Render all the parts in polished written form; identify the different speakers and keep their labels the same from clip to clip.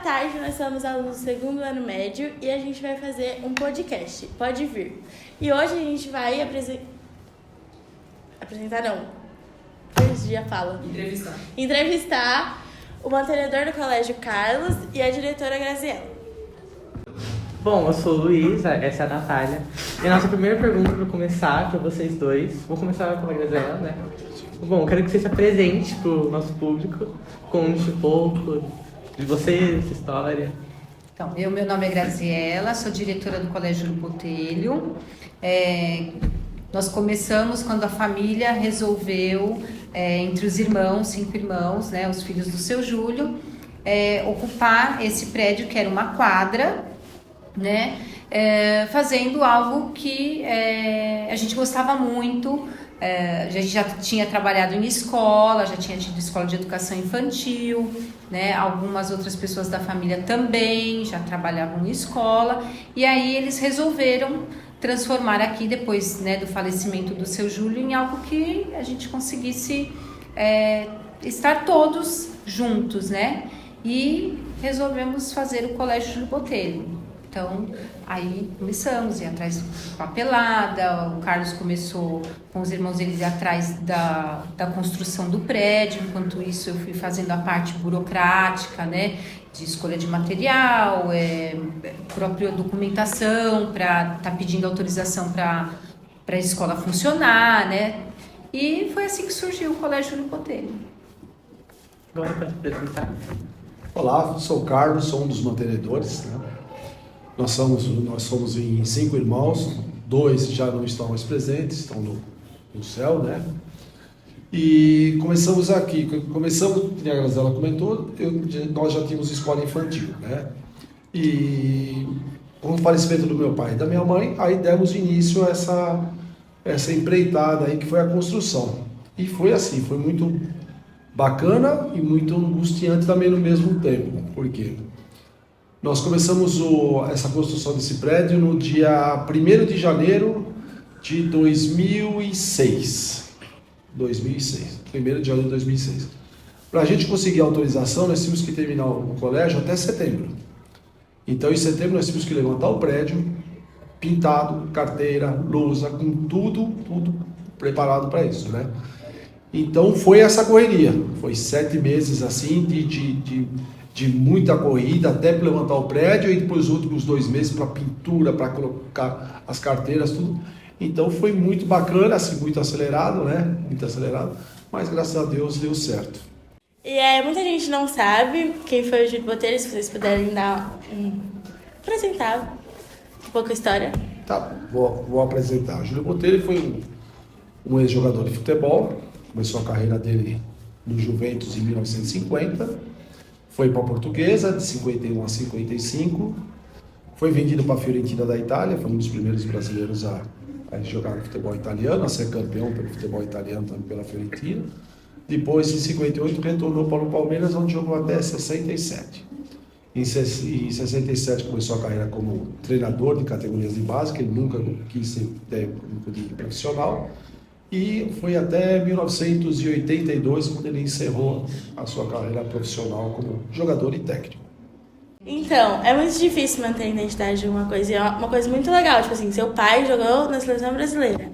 Speaker 1: tarde, nós somos alunos do segundo ano médio e a gente vai fazer um podcast. Pode vir. E hoje a gente vai apresentar não. Hoje já fala. Entrevistar o mantenedor do Colégio Carlos e a diretora Graziela.
Speaker 2: Bom, eu sou o Luiz, essa é a Natália. E a nossa primeira pergunta para começar, para vocês dois, vou começar com a Graziela, né? Bom, eu quero que você se apresente para o nosso público, conte um pouco de você, sua história.
Speaker 3: Então, meu nome é Graziela, sou diretora do Colégio do Botelho. Nós começamos quando a família resolveu, entre os irmãos, 5 irmãos, né, os filhos do seu Júlio, ocupar esse prédio que era uma quadra, né, fazendo algo que a gente gostava muito. A gente já tinha trabalhado em escola, já tinha tido escola de educação infantil, né? Algumas outras pessoas da família também já trabalhavam em escola, e aí eles resolveram transformar aqui, depois, né, do falecimento do seu Júlio, em algo que a gente conseguisse estar todos juntos, né? E resolvemos fazer o Colégio Júlio Botelho. Então, aí começamos a ir atrás de papelada, o Carlos começou com os irmãos deles ir atrás da construção do prédio, enquanto isso eu fui fazendo a parte burocrática, né, de escolha de material, própria documentação, para estar pedindo autorização para a escola funcionar, né, e foi assim que surgiu o Colégio Júlio Botelho.
Speaker 2: Agora pode apresentar.
Speaker 4: Olá, sou o Carlos, sou um dos mantenedores, né? Nós somos em 5 irmãos, 2 já não estão mais presentes, estão no céu, né? E começamos aqui, como a Graziela comentou, nós já tínhamos escola infantil, né? E com o falecimento do meu pai e da minha mãe, aí demos início a essa empreitada aí que foi a construção. E foi assim, foi muito bacana e muito angustiante também no mesmo tempo. Por quê? Nós começamos essa construção desse prédio no dia 1º de janeiro de 2006. 1º de janeiro de 2006. Para a gente conseguir a autorização, nós tínhamos que terminar o colégio até setembro. Então, em setembro, nós tínhamos que levantar o prédio, pintado, carteira, lousa, com tudo preparado para isso, né? Então, foi essa correria. Foi 7 meses, assim, de muita corrida até para levantar o prédio, e depois os últimos 2 meses para pintura, para colocar as carteiras, tudo. Então foi muito bacana, assim, muito acelerado, né? Muito acelerado, mas graças a Deus deu certo.
Speaker 1: E muita gente não sabe quem foi o Júlio Botelho, se vocês puderem apresentar um pouco a história. Tá,
Speaker 4: vou apresentar. O Júlio Botelho foi um ex-jogador de futebol, começou a carreira dele no Juventus em 1950. Foi para a Portuguesa, de 51 a 55. Foi vendido para a Fiorentina da Itália. Foi um dos primeiros brasileiros a jogar no futebol italiano, a ser campeão pelo futebol italiano, também pela Fiorentina. Depois, em 58, retornou para o Palmeiras, onde jogou até 67. Em 67, começou a carreira como treinador de categorias de base, que ele nunca quis ser técnico de profissional. E foi até 1982 quando ele encerrou a sua carreira profissional como jogador e técnico.
Speaker 1: Então, é muito difícil manter a identidade de uma coisa, e é uma coisa muito legal, tipo assim, seu pai jogou na seleção brasileira.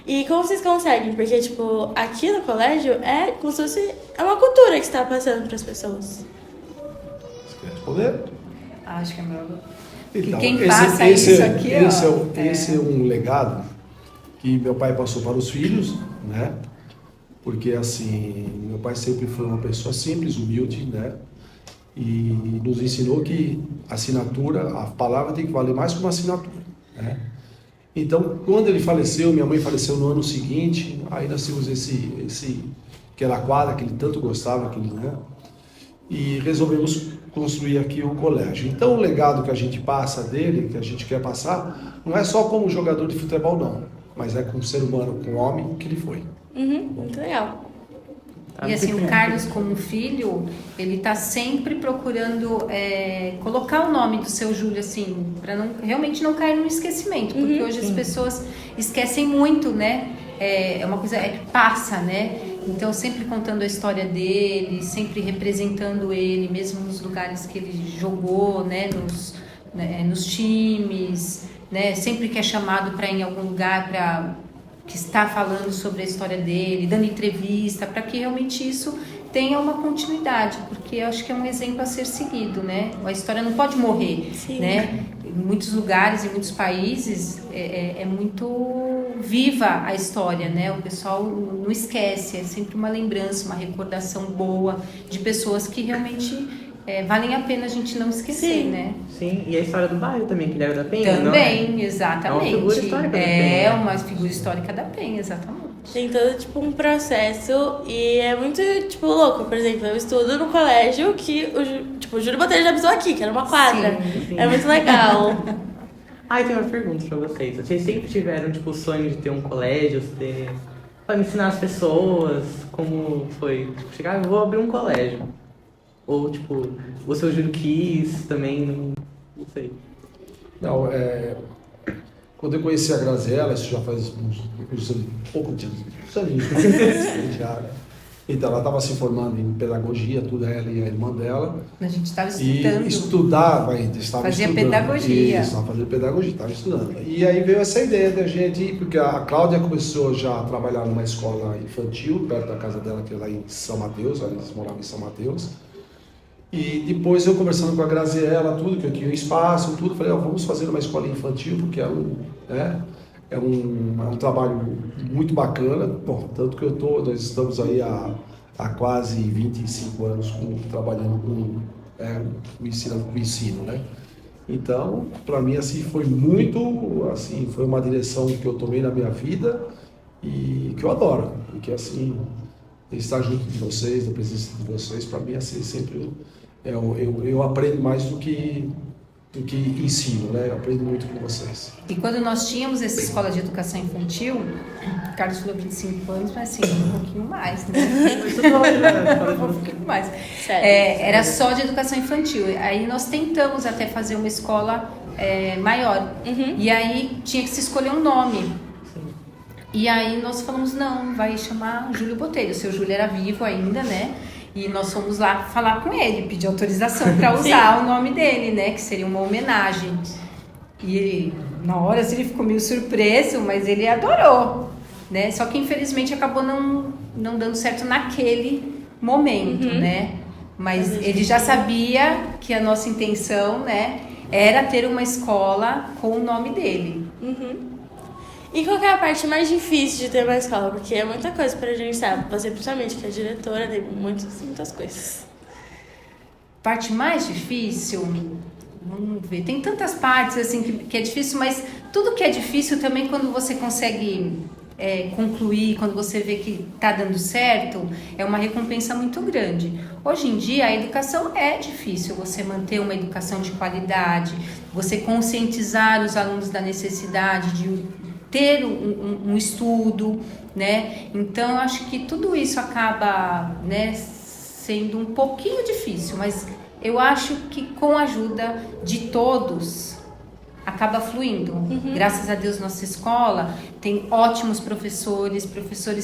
Speaker 1: E como vocês conseguem? Porque, tipo, aqui no colégio é como se fosse uma cultura que está passando para as pessoas.
Speaker 4: Você quer responder?
Speaker 3: Acho que é melhor.
Speaker 4: Então,
Speaker 3: quem passa isso aqui,
Speaker 4: esse é um legado que meu pai passou para os filhos, né? Porque, assim, meu pai sempre foi uma pessoa simples, humilde, né? E nos ensinou que a assinatura, a palavra tem que valer mais que uma assinatura, né? Então, quando ele faleceu, minha mãe faleceu no ano seguinte, aí nós tínhamos aquela quadra que ele tanto gostava, né? E resolvemos construir aqui o colégio. Então, o legado que a gente passa dele, que a gente quer passar, não é só como jogador de futebol, não, mas é como ser humano, como homem que ele foi.
Speaker 1: Muito legal.
Speaker 3: E assim, o Carlos como filho, ele tá sempre procurando colocar o nome do seu Júlio, assim, para realmente não cair no esquecimento, porque hoje as pessoas esquecem muito, né? É uma coisa que passa, né? Então, sempre contando a história dele, sempre representando ele, mesmo nos lugares que ele jogou, né, nos times, né, sempre que é chamado para ir em algum lugar que está falando sobre a história dele, dando entrevista, para que realmente isso tenha uma continuidade, porque eu acho que é um exemplo a ser seguido, né? A história não pode morrer,
Speaker 1: Sim.
Speaker 3: né? Em muitos lugares, em muitos países, é muito viva a história, né? O pessoal não esquece, é sempre uma lembrança, uma recordação boa de pessoas que realmente valem a pena a gente não esquecer,
Speaker 1: Sim.
Speaker 3: né?
Speaker 2: Sim, e a história do bairro também, que ele era da Penha, não é?
Speaker 3: Também, exatamente.
Speaker 2: É uma figura histórica da Penha.
Speaker 3: É uma figura histórica da Penha, exatamente.
Speaker 1: Tem todo, tipo, um processo e é muito, tipo, louco. Por exemplo, eu estudo no colégio que o Júlio Botelho já pisou aqui, que era uma quadra.
Speaker 2: Sim.
Speaker 1: É muito legal.
Speaker 2: Ah, e tem uma pergunta pra vocês. Vocês sempre tiveram, tipo, o sonho de ter um colégio, pra ensinar as pessoas? Como foi? Tipo, chegar, eu vou abrir um colégio. Ou, tipo, o seu Júlio quis também, não sei.
Speaker 4: Não, quando eu conheci a Graziella, isso já faz pouco tempo, já, né? Então, ela estava se formando em pedagogia, tudo, ela e a irmã dela.
Speaker 3: A gente estava
Speaker 4: E
Speaker 3: estudando.
Speaker 4: estudava ainda, estava
Speaker 3: Fazia
Speaker 4: estudando.
Speaker 3: pedagogia.
Speaker 4: Isso, estava fazendo pedagogia, estava estudando. E aí veio essa ideia da gente, porque a Cláudia começou já a trabalhar numa escola infantil, perto da casa dela, que é lá em São Mateus, eles moravam em São Mateus. E depois eu conversando com a Graziella, tudo, que eu tinha um espaço, tudo, falei, vamos fazer uma escola infantil, porque é um trabalho muito bacana. Bom, tanto que nós estamos aí há quase 25 anos trabalhando com o ensino, né? Então, para mim, assim, foi muito, assim, foi uma direção que eu tomei na minha vida e que eu adoro, porque, assim, estar junto de vocês, da presença de vocês, para mim, assim, sempre eu aprendo mais do que ensino, né? Eu aprendo muito com vocês.
Speaker 3: E quando nós tínhamos essa escola de educação infantil, o Carlos falou 25 anos, mas assim, um pouquinho mais, né? Um pouquinho mais.
Speaker 1: Sério.
Speaker 3: Era só de educação infantil. Aí nós tentamos até fazer uma escola maior.
Speaker 1: Uhum.
Speaker 3: E aí tinha que se escolher um nome. E aí nós falamos, não, vai chamar Júlio Botelho. O seu Júlio era vivo ainda, né? E nós fomos lá falar com ele, pedir autorização para usar o nome dele, né? Que seria uma homenagem. E ele, na hora, assim, ele ficou meio surpreso, mas ele adorou, né? Só que infelizmente acabou não dando certo naquele momento, né? Mas ele já sabia que a nossa intenção, né, era ter uma escola com o nome dele.
Speaker 1: Uhum. E qual que é a parte mais difícil de ter uma escola? Porque é muita coisa pra gente, sabe? Você, principalmente, que é diretora, tem muitas coisas.
Speaker 3: Parte mais difícil, vamos ver, tem tantas partes assim que é difícil, mas tudo que é difícil também, quando você consegue concluir, quando você vê que está dando certo, é uma recompensa muito grande. Hoje em dia a educação é difícil, você manter uma educação de qualidade, você conscientizar os alunos da necessidade de ter um estudo, né? Então eu acho que tudo isso acaba, né, sendo um pouquinho difícil, mas eu acho que com a ajuda de todos acaba fluindo. Graças a Deus nossa escola tem ótimos professores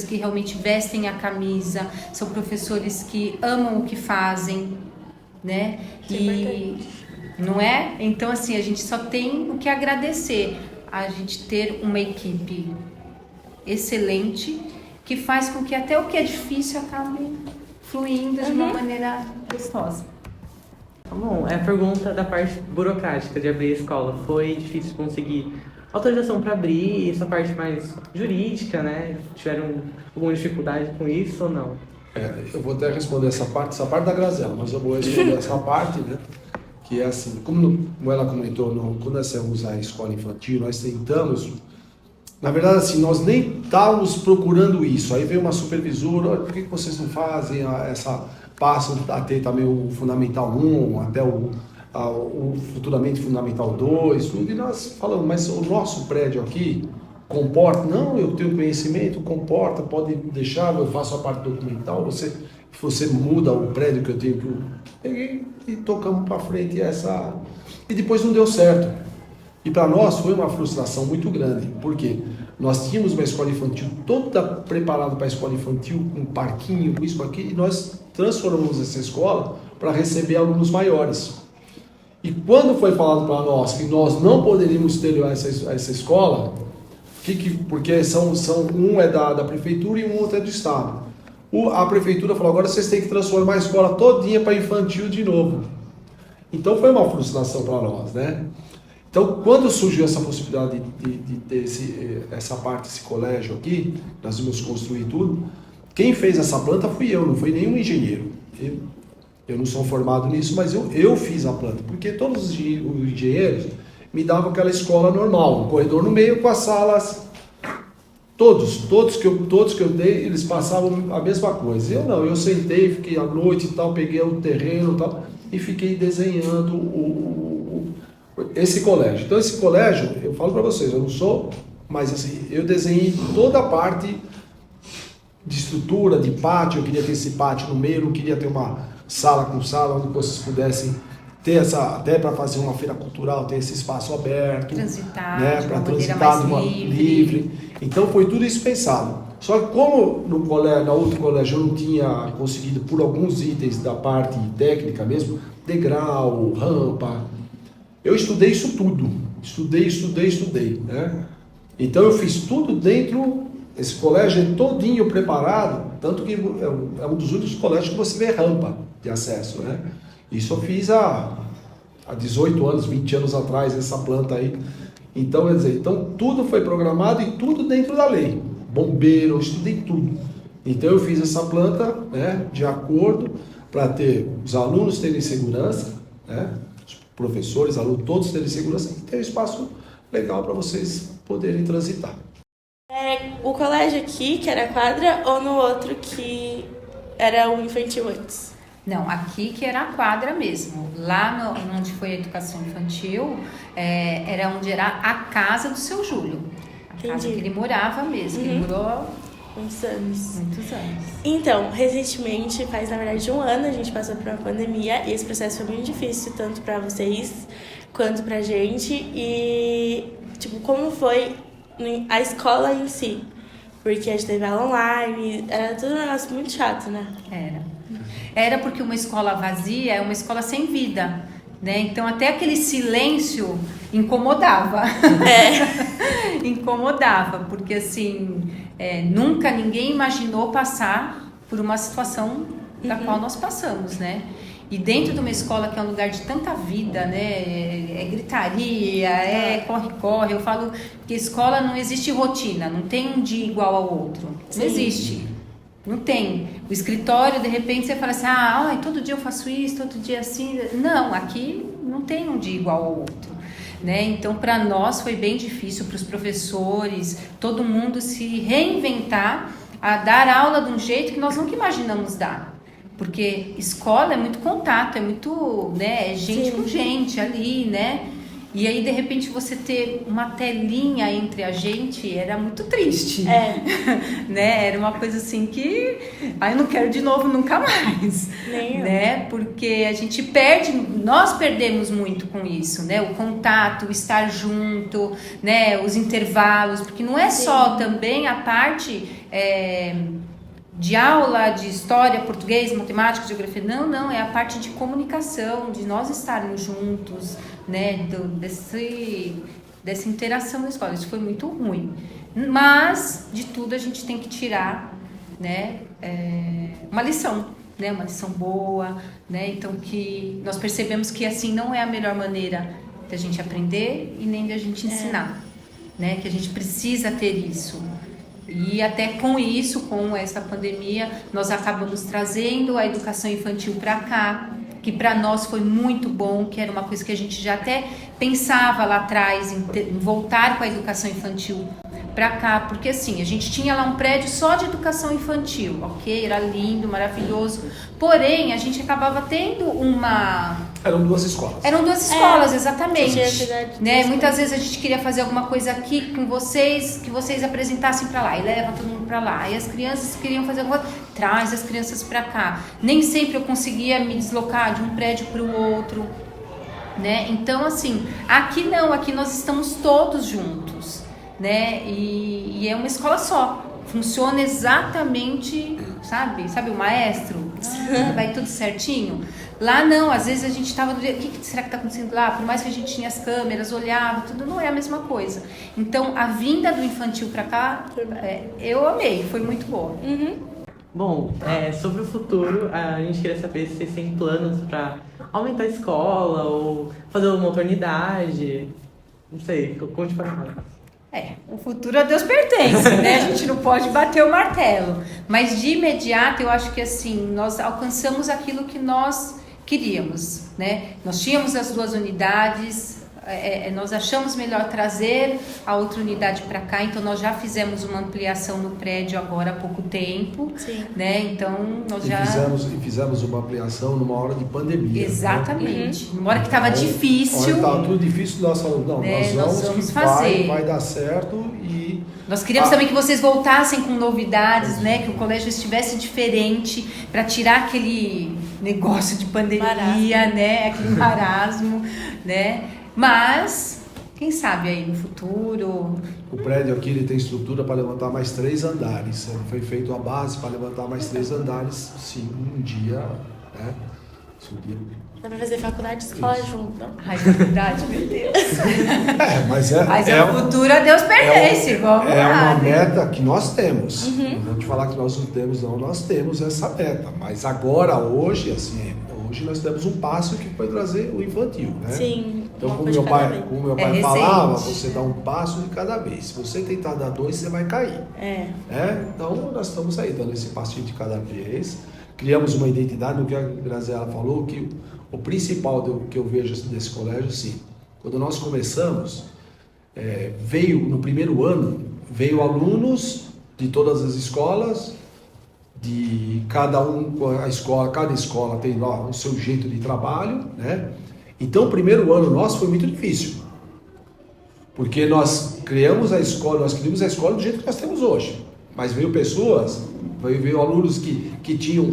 Speaker 3: que realmente vestem a camisa, são professores que amam o que fazem, né? E não é? Então assim, a gente só tem o que agradecer a gente ter uma equipe excelente que faz com que até o que é difícil acabe fluindo de uma maneira gostosa.
Speaker 2: Bom, a pergunta da parte burocrática de abrir a escola. Foi difícil conseguir autorização para abrir, essa parte mais jurídica, né? Tiveram alguma dificuldade com isso ou não?
Speaker 4: Eu vou até responder essa parte da Graziella, mas eu vou responder essa parte, né? Que é assim, como ela comentou, quando nós temos a escola infantil, nós tentamos, na verdade assim, nós nem estávamos procurando isso, aí veio uma supervisora, olha, por que vocês não fazem passam a ter também o Fundamental 1, até o futuramente Fundamental 2, tudo, e nós falamos, mas o nosso prédio aqui comporta, não, eu tenho conhecimento, comporta, pode deixar, eu faço a parte documental, você muda o prédio que eu tenho que peguei e tocamos para frente e depois não deu certo. E para nós foi uma frustração muito grande. Por quê? Nós tínhamos uma escola infantil toda preparada para a escola infantil, com parquinho, com isso, com aquilo, e nós transformamos essa escola para receber alunos maiores. E quando foi falado para nós que nós não poderíamos ter essa escola, porque um é da prefeitura e um outro é do estado. A prefeitura falou, agora vocês têm que transformar a escola todinha para infantil de novo. Então foi uma frustração para nós, né? Então, quando surgiu essa possibilidade de ter essa parte, esse colégio aqui, nós vamos construir tudo, quem fez essa planta fui eu, não foi nenhum engenheiro. Eu não sou formado nisso, mas eu fiz a planta, porque todos os engenheiros me davam aquela escola normal, um corredor no meio com as salas, todos que eu dei, eles passavam a mesma coisa. Eu não, eu sentei, fiquei à noite e tal, peguei o terreno e tal, e fiquei desenhando esse colégio. Então esse colégio, eu falo para vocês, eu não sou, mas assim, eu desenhei toda a parte de estrutura, de pátio, eu queria ter esse pátio no meio, eu não queria ter uma sala com sala, onde vocês pudessem ter até para fazer uma feira cultural, ter esse espaço aberto,
Speaker 3: transitar,
Speaker 4: né, para transitar de uma livre. Então foi tudo isso pensado. Só que como na outro colégio eu não tinha conseguido, por alguns itens da parte técnica mesmo, degrau, rampa, eu estudei isso tudo. Estudei, né? Então eu fiz tudo dentro, esse colégio é todinho preparado, tanto que é um dos únicos colégios que você vê rampa de acesso, né? Isso eu fiz há 18 anos, 20 anos atrás, essa planta aí. Então, quer dizer, tudo foi programado e tudo dentro da lei. Bombeiro, eu estudei tudo. Então eu fiz essa planta, né, de acordo para ter os alunos terem segurança, né, os professores, alunos, todos terem segurança e ter um espaço legal para vocês poderem transitar.
Speaker 1: O colégio aqui, que era a quadra, ou no outro que era o infantil antes?
Speaker 3: Não, aqui que era a quadra mesmo. Lá onde foi a educação infantil, era onde era a casa do seu Júlio. A casa que ele morava mesmo. Ele morou
Speaker 1: muitos anos.
Speaker 3: Então,
Speaker 1: recentemente, faz na verdade 1 ano, a gente passou por uma pandemia e esse processo foi muito difícil, tanto para vocês quanto pra gente. E, tipo, como foi a escola em si? Porque a gente teve aula online, era tudo um negócio muito chato, né?
Speaker 3: Era porque uma escola vazia é uma escola sem vida, né? Então até aquele silêncio incomodava. Incomodava, porque assim, nunca ninguém imaginou passar por uma situação da qual nós passamos, né? E dentro de uma escola que é um lugar de tanta vida, né? É gritaria, corre-corre. Eu falo que escola não existe rotina, não tem um dia igual ao outro. Não existe. Não tem. O escritório, de repente, você fala assim, todo dia eu faço isso, todo dia assim. Não, aqui não tem um dia igual ao outro, né? Então, para nós foi bem difícil, para os professores, todo mundo se reinventar a dar aula de um jeito que nós nunca imaginamos dar. Porque escola é muito contato, é muito, né, gente com gente ali, né? E aí, de repente, você ter uma telinha entre a gente era muito triste. Né? Era uma coisa assim que... eu não quero de novo nunca mais. Né? Porque a gente nós perdemos muito com isso, né? O contato, o estar junto, né? Os intervalos, porque não é só também a parte... de aula de história, português, matemática, geografia, não, é a parte de comunicação, de nós estarmos juntos, né, dessa interação na escola. Isso foi muito ruim, mas de tudo a gente tem que tirar, né, uma lição, né, uma lição boa, né, então que nós percebemos que assim não é a melhor maneira de a gente aprender e nem de a gente ensinar, né, que a gente precisa ter isso. E até com isso, com essa pandemia, nós acabamos trazendo a educação infantil para cá, que para nós foi muito bom, que era uma coisa que a gente já até pensava lá atrás, em voltar com a educação infantil para cá, porque assim, a gente tinha lá um prédio só de educação infantil, ok? Era lindo, maravilhoso, porém a gente acabava tendo
Speaker 4: Eram duas escolas.
Speaker 3: Eram duas escolas, exatamente. Né? Muitas vezes a gente queria fazer alguma coisa aqui com vocês, que vocês apresentassem para lá, e leva todo mundo para lá. E as crianças queriam fazer alguma coisa, traz as crianças para cá. Nem sempre eu conseguia me deslocar de um prédio para o outro, né? Então, assim, aqui não, aqui nós estamos todos juntos. né? E é uma escola só. Funciona exatamente, sabe o maestro? Vai tudo certinho. Lá não, às vezes a gente estava... O que será que está acontecendo lá? Por mais que a gente tinha as câmeras, olhava, tudo não é a mesma coisa. Então, a vinda do infantil para cá, eu amei, foi muito boa.
Speaker 2: Bom, sobre o futuro, a gente queria saber se vocês têm planos para aumentar a escola ou fazer uma maternidade. Não sei, conte para nós.
Speaker 3: O futuro a Deus pertence, né? A gente não pode bater o martelo. Mas de imediato, eu acho que assim, nós alcançamos aquilo que nós queríamos, né? Nós tínhamos as 2 unidades, nós achamos melhor trazer a outra unidade para cá, então nós já fizemos uma ampliação no prédio agora há pouco tempo,
Speaker 1: Sim.
Speaker 3: né? Então nós já
Speaker 4: fizemos uma ampliação numa hora de pandemia.
Speaker 3: Exatamente. Numa hora que estava difícil.
Speaker 4: Estava tudo difícil, nós vamos fazer. Vai dar certo e
Speaker 3: nós queríamos também que vocês voltassem com novidades, né? Que o colégio estivesse diferente para tirar aquele negócio de pandemia, né? Aquele marasmo, né? Mas, quem sabe aí no futuro...
Speaker 4: O prédio aqui ele tem estrutura para levantar mais 3 andares. Ele foi feito a base para levantar mais 3 andares, sim, um dia, né?
Speaker 1: Dá pra fazer faculdade de escola junto, não?
Speaker 3: Ai, faculdade, meu Deus.
Speaker 4: Mas
Speaker 3: o futuro a Deus pertence, vamos lá.
Speaker 4: É uma meta que nós temos. Não vou te falar que nós não temos, não. Nós temos essa meta. Mas agora, hoje, assim... Hoje nós temos um passo que foi trazer o infantil, né?
Speaker 1: Sim.
Speaker 4: Então, como meu pai falava, você dá um passo de cada vez. Se você tentar dar 2, você vai cair. Então, nós estamos aí, dando esse passinho de cada vez. Criamos uma identidade, no que a Graziela falou, que o principal que eu vejo desse colégio, assim, quando nós começamos, no primeiro ano, veio alunos de todas as escolas, de cada escola tem lá o seu jeito de trabalho, né? Então o primeiro ano nosso foi muito difícil, porque nós criamos a escola do jeito que nós temos hoje, mas veio alunos que tinham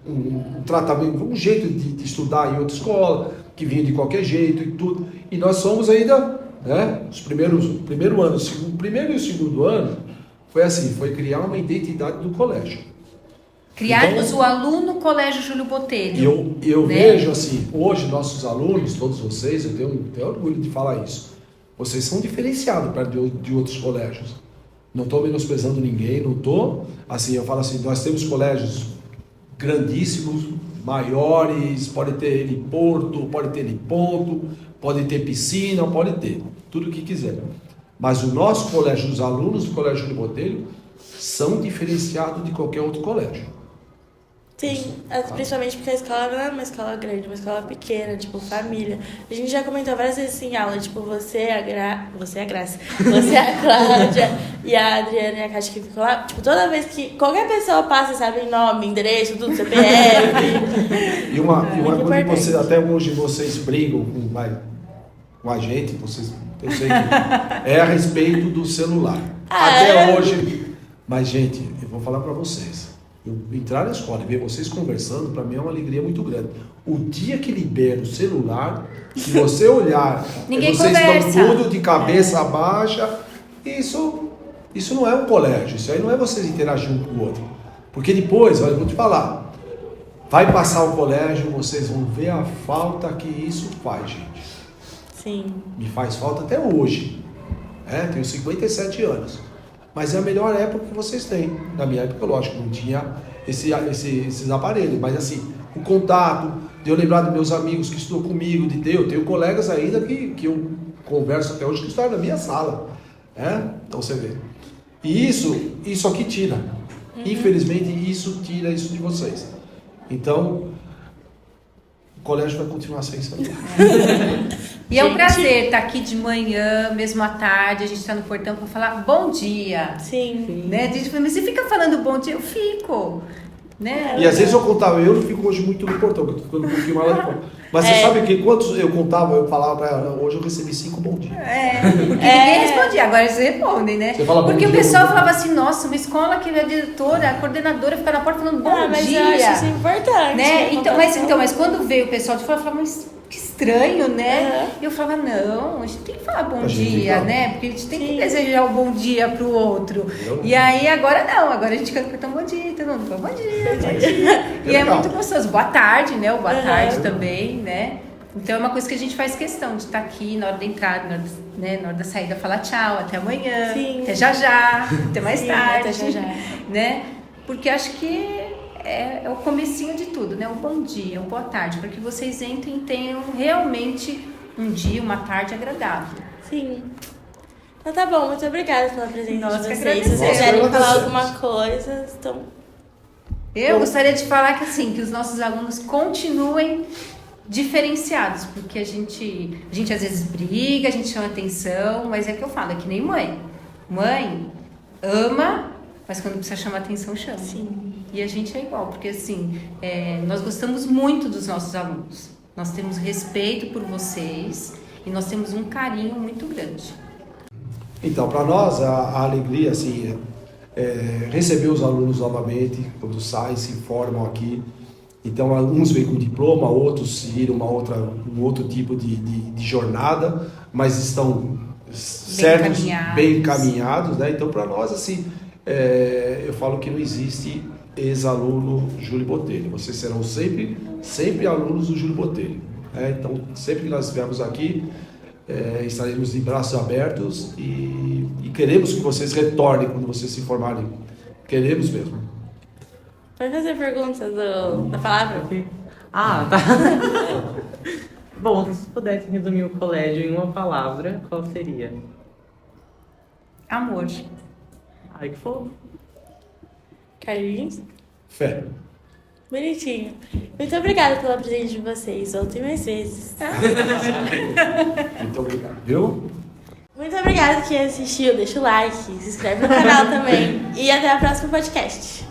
Speaker 4: um tratamento, um jeito de estudar em outra escola, que vinham de qualquer jeito e tudo, e nós somos ainda, né? O primeiro e o segundo ano foi assim, foi criar uma identidade do colégio.
Speaker 3: Criarmos o aluno Colégio Júlio Botelho.
Speaker 4: Eu vejo assim, hoje nossos alunos, todos vocês, eu tenho orgulho de falar isso. Vocês são diferenciados perto de outros colégios. Não estou menosprezando ninguém, não estou. Assim, eu falo assim, nós temos colégios grandíssimos, maiores, pode ter heliporto, pode ter heliponto, pode ter piscina, pode ter, tudo o que quiser. Mas o nosso colégio, os alunos do Colégio Júlio Botelho, são diferenciados de qualquer outro colégio.
Speaker 1: Sim, principalmente porque a escola não é uma escola grande, uma escola pequena, tipo, família. A gente já comentou várias vezes em aula, tipo, você, a Graça, você, a Cláudia e a Adriana e a Kátia que ficou lá, tipo, toda vez que qualquer pessoa passa, sabe, nome, endereço, tudo, CPF.
Speaker 4: E uma coisa que vocês, até hoje vocês brigam com a gente, eu sei que é a respeito do celular. Até hoje. Mas, gente, eu vou falar para vocês. Eu entrar na escola e ver vocês conversando, para mim é uma alegria muito grande. O dia que libera o celular, se você olhar,
Speaker 3: Ninguém
Speaker 4: vocês
Speaker 3: conversa.
Speaker 4: estão tudo de cabeça baixa, isso não é um colégio, isso aí não é vocês interagir um com o outro. Porque depois, olha, eu vou te falar, vai passar o colégio, vocês vão ver a falta que isso faz, gente.
Speaker 1: Sim.
Speaker 4: Me faz falta até hoje. Tenho 57 anos. Mas é a melhor época que vocês têm. Na minha época, lógico, não tinha esses aparelhos. Mas assim, o contato, de eu lembrar dos meus amigos que estudam comigo, eu tenho colegas ainda que eu converso até hoje que estão na minha sala. Então você vê. E isso aqui tira. Infelizmente, isso tira isso de vocês. Então, o colégio vai continuar sem celular.
Speaker 3: E é um prazer estar aqui de manhã, mesmo à tarde, a gente está no portão para falar bom dia.
Speaker 1: Sim.
Speaker 3: Né? A gente fala, mas você fica falando bom dia? Eu fico. Né?
Speaker 4: E às vezes eu contava, eu não fico hoje muito no portão, porque eu tô ficando um pouquinho mais lá de fora. Mas você sabe que quantos eu contava, eu falava pra ela, hoje eu recebi 5 bom dia.
Speaker 3: Porque ninguém respondia, agora eles respondem, né?
Speaker 4: Você fala bom
Speaker 3: porque
Speaker 4: dia,
Speaker 3: o pessoal
Speaker 4: bom dia.
Speaker 3: falava assim, nossa, uma escola que a diretora, a coordenadora fica na porta falando bom
Speaker 1: mas
Speaker 3: dia.
Speaker 1: eu acho isso importante.
Speaker 3: Né? Então, mas quando veio o pessoal de fora, eu falava, mas que estranho, né?
Speaker 1: Uhum.
Speaker 3: E eu falava, não, a gente tem que falar bom
Speaker 4: A gente tem que
Speaker 3: dia,
Speaker 4: falar.
Speaker 3: né? Porque a gente tem que
Speaker 1: Sim.
Speaker 3: desejar um bom dia pro outro. E aí, agora não, agora a gente canta então bom dia, todo mundo fala bom dia, bom dia. E é
Speaker 4: legal.
Speaker 3: muito gostoso. Boa tarde, né? O boa
Speaker 1: Uhum.
Speaker 3: tarde também, né? Então é uma coisa que a gente faz questão de estar aqui na hora da entrada, na hora da saída, falar tchau, até amanhã,
Speaker 1: Sim.
Speaker 3: até já já, até mais
Speaker 1: Sim,
Speaker 3: tarde,
Speaker 1: até já já.
Speaker 3: né? Porque acho que é o comecinho de tudo, né? O bom dia, o boa tarde, para que vocês entrem e tenham realmente um dia, uma tarde agradável.
Speaker 1: Sim. Então tá bom, muito obrigada pela presença
Speaker 3: Nós
Speaker 1: de
Speaker 3: que
Speaker 1: vocês. Se vocês
Speaker 3: agradecemos.
Speaker 1: quiserem
Speaker 4: Nós
Speaker 1: falar
Speaker 4: agradecemos.
Speaker 1: alguma coisa, então.
Speaker 3: Eu gostaria de falar que assim, que os nossos alunos continuem diferenciados, porque a gente às vezes briga, a gente chama atenção, mas é que eu falo, é que nem mãe. Mãe ama, mas quando precisa chamar atenção, chama.
Speaker 1: Sim.
Speaker 3: E a gente é igual, porque assim, nós gostamos muito dos nossos alunos. Nós temos respeito por vocês e nós temos um carinho muito grande.
Speaker 4: Então, para nós, a alegria, assim, é receber os alunos novamente, quando saem, se formam aqui. Então, uns vêm com diploma, outros seguiram um outro tipo de jornada, mas estão certos, bem encaminhados, né? Então, para nós, assim, eu falo que não existe ex-aluno Júlio Botelho. Vocês serão sempre alunos do Júlio Botelho. Né? Então, sempre que nós estivermos aqui, estaremos de braços abertos e queremos que vocês retornem quando vocês se formarem. Queremos mesmo.
Speaker 1: Pode fazer perguntas da palavra?
Speaker 2: Ah, tá. Bom, se pudesse resumir o colégio em uma palavra, qual seria?
Speaker 3: Amor.
Speaker 2: Ai, que fofo.
Speaker 1: Carlinhos?
Speaker 4: Fé.
Speaker 1: Bonitinho. Muito obrigada pela presença de vocês. Voltem mais vezes.
Speaker 4: Muito obrigado. Viu?
Speaker 1: Muito obrigada quem assistiu. Deixa o like, se inscreve no canal também. E até o próximo podcast.